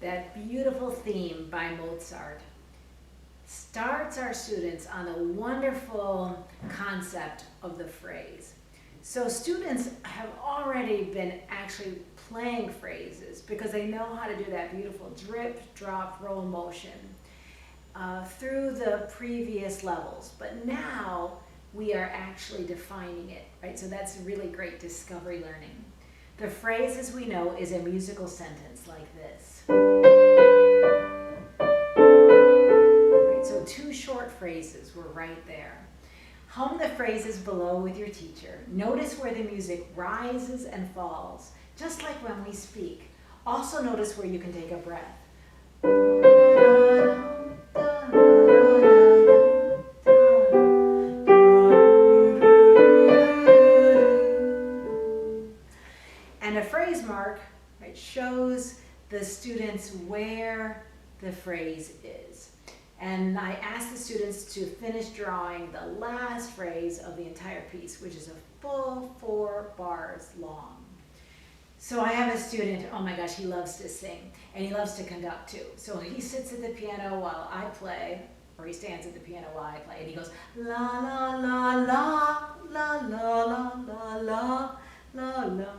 that beautiful theme by Mozart, starts our students on the wonderful concept of the phrase. So students have already been actually playing phrases because they know how to do that beautiful drip, drop, roll motion through the previous levels. But now we are actually defining it, right? So that's really great discovery learning. The phrase, as we know, is a musical sentence like this. Right, so two short phrases were right there. Hum the phrases below with your teacher. Notice where the music rises and falls, just like when we speak. Also notice where you can take a breath. And a phrase mark, right, shows the students where the phrase is. And I asked the students to finish drawing the last phrase of the entire piece, which is a full 4 bars long. So I have a student, oh my gosh, he loves to sing, and he loves to conduct too. So he sits at the piano while I play, or he stands at the piano while I play, and he goes, la la la la, la la la la la, la la la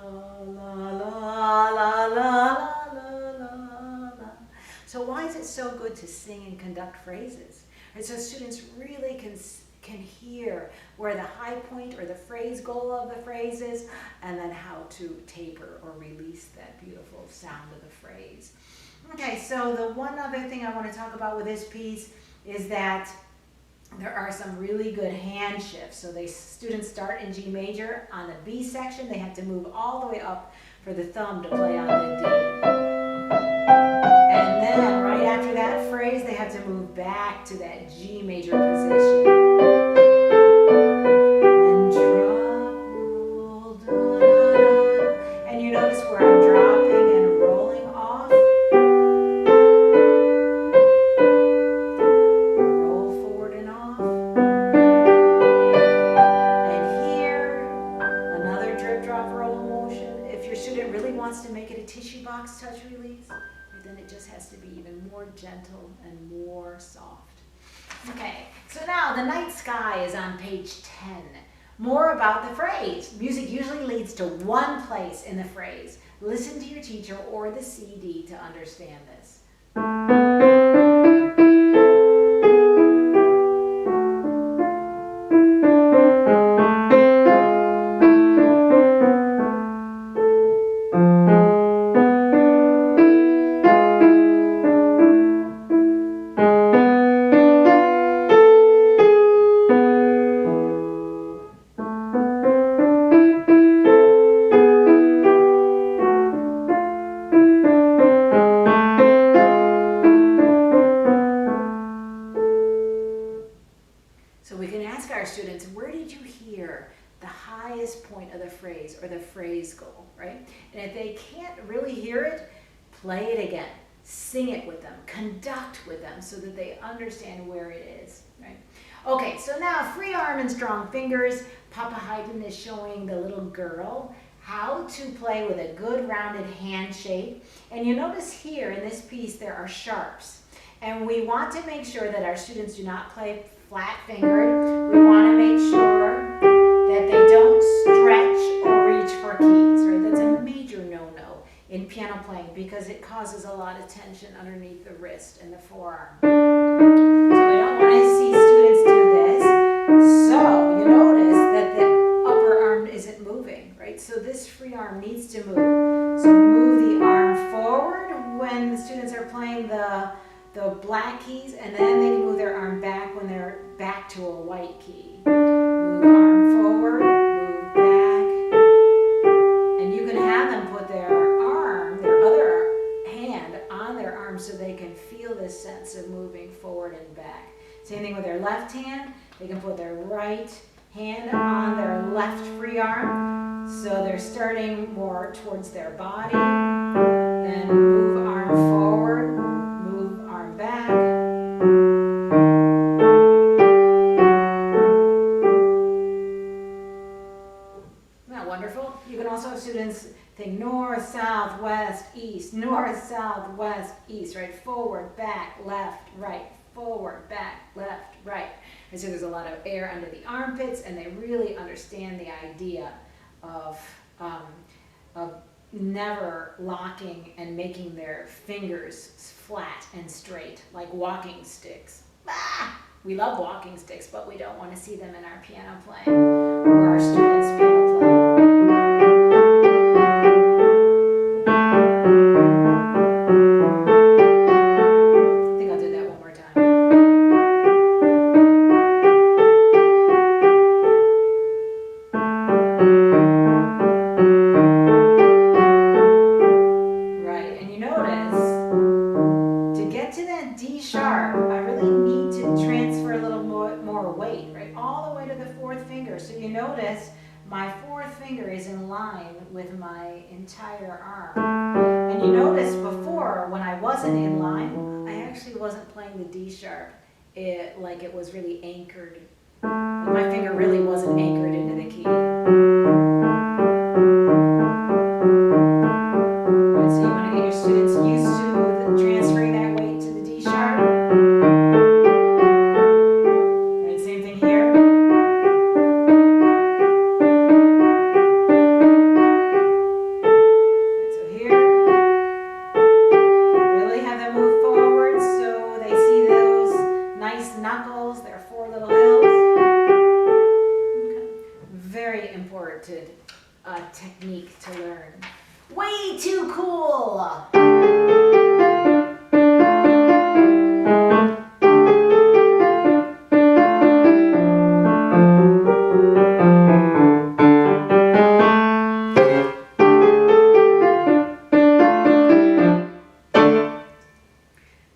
la la la la la la. So why is it so good to sing and conduct phrases? And so students really can hear where the high point or the phrase goal of the phrase is, and then how to taper or release that beautiful sound of the phrase. Okay, so the one other thing I want to talk about with this piece is that there are some really good hand shifts. So students start in G major. On the B section, they have to move all the way up for the thumb to play on the D. And then right after that phrase, they have to move back to that G major position. And drop, roll, da, da, da. And you notice where I'm dropping and rolling off. Roll forward and off. And here, another drip, drop, roll motion. If your student really wants to make it a tissue box touch release, then it just has to be even more gentle and more soft. Okay, so now the night sky is on page 10. More about the phrase. Music usually leads to one place in the phrase. Listen to your teacher or the CD to understand this. So we can ask our students, where did you hear the highest point of the phrase or the phrase goal, right? And if they can't really hear it, play it again. Sing it with them. Conduct with them so that they understand where it is, right? Okay, so now free arm and strong fingers. Papa Haydn is showing the little girl how to play with a good rounded hand shape. And you notice here in this piece there are sharps. And we want to make sure that our students do not play flat-fingered. We want to make sure that they don't stretch or reach for keys, right? That's a major no-no in piano playing because it causes a lot of tension underneath the wrist and the forearm. So we don't want to see students do this. So you notice that the upper arm isn't moving, right? So this free arm needs to move. So move the arm forward when the students are playing the black keys, and then they can move their arm back when they're back to a white key. Move arm forward, move back. And you can have them put their other hand on their arm so they can feel this sense of moving forward and back. Same thing with their left hand. They can put their right hand on their left free arm. So they're starting more towards their body. Then move arm forward, move arm back. Isn't that wonderful? You can also have students think north, south, west, east, north, north, south, west, east, right? Forward, back, left, right. Forward, back, left, right. And so there's a lot of air under the armpits, and they really understand the idea of never locking and making their fingers flat and straight, like walking sticks. Ah! We love walking sticks, but we don't want to see them in our piano playing or our students' piano playing. I think I'll do that one more time. Right, and you notice, to get to that D sharp, I really need to transfer a little more weight, right? All the way to the fourth finger. So you notice my fourth finger is in line with my entire arm. And you notice before, when I wasn't in line, I actually wasn't playing the D sharp like it was really anchored. My finger really wasn't anchored into the key. Right, so you want to get your students used to transferring that weight to the D sharp. Right, same thing here. Right, so here, really have them move forward so they see those nice knuckles, their four little hills. Okay. Very important technique to learn. Way too cool!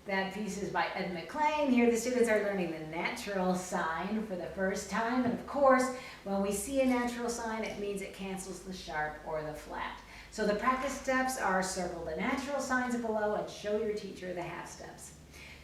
That piece is by Ed McLean. Here the students are learning the natural sign for the first time. And of course, when we see a natural sign, it means it cancels the sharp or the flat. So the practice steps are circle the natural signs below and show your teacher the half steps.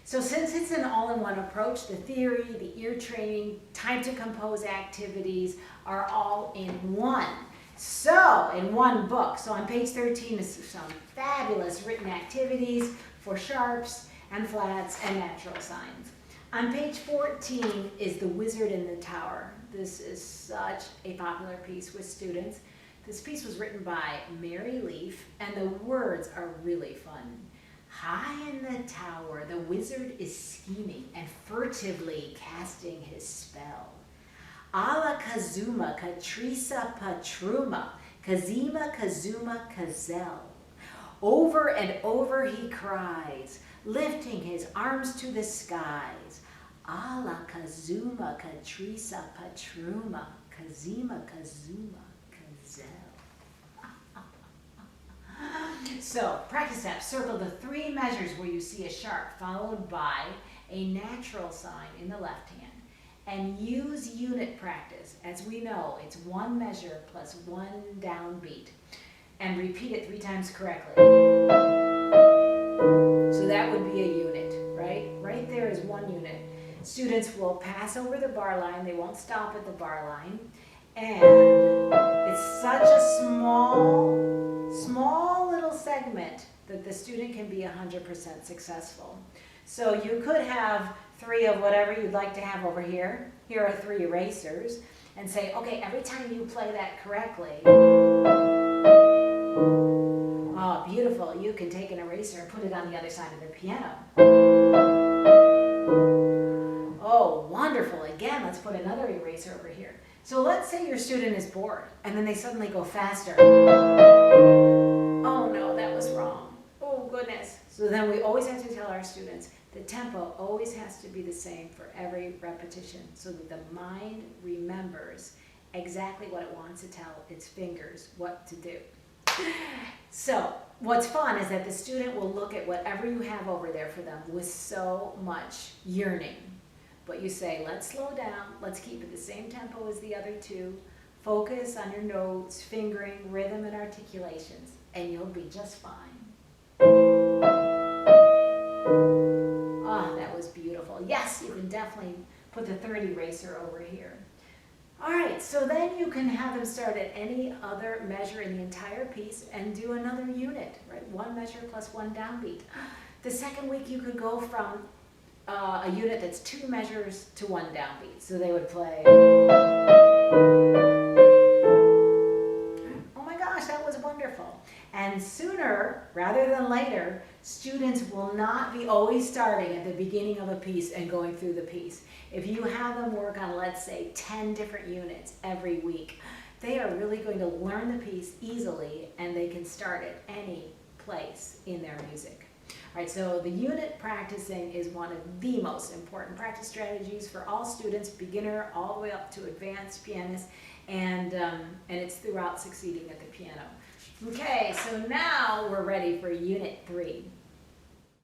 So since it's an all-in-one approach, the theory, the ear training, time to compose activities are all in one. So, in one book. So on page 13 is some fabulous written activities for sharps and flats and natural signs. On page 14 is The Wizard in the Tower. This is such a popular piece with students. This piece was written by Mary Leaf, and the words are really fun. High in the tower, the wizard is scheming and furtively casting his spell. Ala Kazuma, Katrisa Patruma, Kazima Kazuma Kazel. Over and over he cries, lifting his arms to the skies. Ala Kazuma, Katrisa Patruma, Kazima Kazuma Kazel. So, practice steps. Circle the three measures where you see a sharp, followed by a natural sign in the left hand. And use unit practice. As we know, it's one measure plus one downbeat. And repeat it 3 times correctly. So that would be a unit, right? Right there is one unit. Students will pass over the bar line. They won't stop at the bar line. And it's such a small little segment that the student can be 100% successful. So you could have 3 of whatever you'd like to have over here. Here are 3 erasers. And say, okay, every time you play that correctly, oh, beautiful. You can take an eraser and put it on the other side of the piano. Oh, wonderful. Again, let's put another eraser over here. So let's say your student is bored, and then they suddenly go faster. Oh no, that was wrong. Oh goodness. So then we always have to tell our students, the tempo always has to be the same for every repetition so that the mind remembers exactly what it wants to tell its fingers what to do. So what's fun is that the student will look at whatever you have over there for them with so much yearning. But you say, let's slow down, let's keep it the same tempo as the other 2, focus on your notes, fingering, rhythm, and articulations, and you'll be just fine. Oh, that was beautiful. Yes, you can definitely put the third eraser over here. All right, so then you can have them start at any other measure in the entire piece and do another unit, right? One measure plus one downbeat. The second week you could go from a unit that's two measures to one downbeat. So they would play. Oh my gosh, that was wonderful. And sooner rather than later, students will not be always starting at the beginning of a piece and going through the piece. If you have them work on, let's say, 10 different units every week, they are really going to learn the piece easily and they can start at any place in their music. All right, so the unit practicing is one of the most important practice strategies for all students, beginner all the way up to advanced pianists, and it's throughout succeeding at the piano. Okay, so now we're ready for Unit 3.